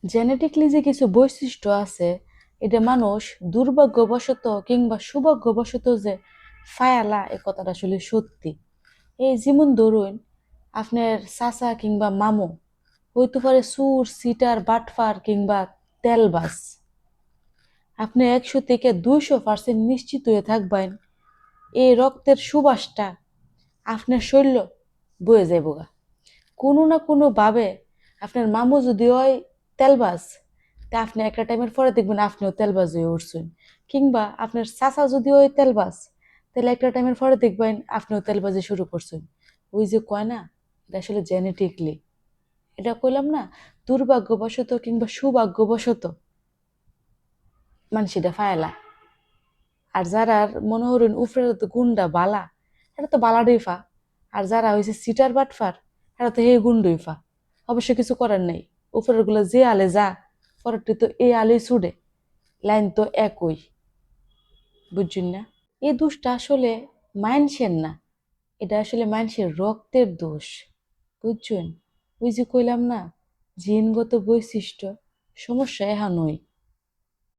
Genetically যে কিছু বৈশিষ্ট্য আছে, এটা মানুষ দুর্ভাগ্যবশত কিংবা সৌভাগ্যবশত যে ফায়ালা, এ কথাটা আসলে সত্যি। এই যেমন ধরুন, আপনার চাচা কিংবা মামু হইতে পারে সুর, সিটার, বাটফার কিংবা তেলবাজ। আপনি 100 থেকে 200% নিশ্চিত হয়ে থাকবেন এই রক্তের সুবাসটা আপনার শরীর বয়ে যাইব গা। কোনো না কোনো ভাবে আপনার মামু যদি হয় তেলবাজ, তা আপনি একটা টাইমের পরে দেখবেন আপনিও তেলবাজ হয়ে উঠছেন। কিংবা আপনার চাচা যদি হয় তেলবাজ, তাহলে একটা টাইমের পরে দেখবেন আপনিও তেলবাজি শুরু করছেন। ওই যে কয় না, এটা আসলে জেনেটিকলি, এটা কইলাম না, দুর্ভাগ্যবশত কিংবা সৌভাগ্যবশত মানুষ এটা ফায়লা। আর যারা মনে হরেন উফরের তো গুন্ডা বালা, এটা তো বালাডই ফা। আর যারা হয়েছে সিটার বাটফার, এটা তো হে গুন্ডই ফা। অবশ্য কিছু করার নেই, উপরের গুলো যে আলে যা, পরেরটি তো এই আলেই ছুড়ে, লাইন তো একই। বুঝছেন না? এই দোষটা আসলে মানুষের না, এটা আসলে মানুষের রক্তের দোষ। বুঝছেন? ওই যে কইলাম না, জিনগত বৈশিষ্ট্য, সমস্যা এহা নয়।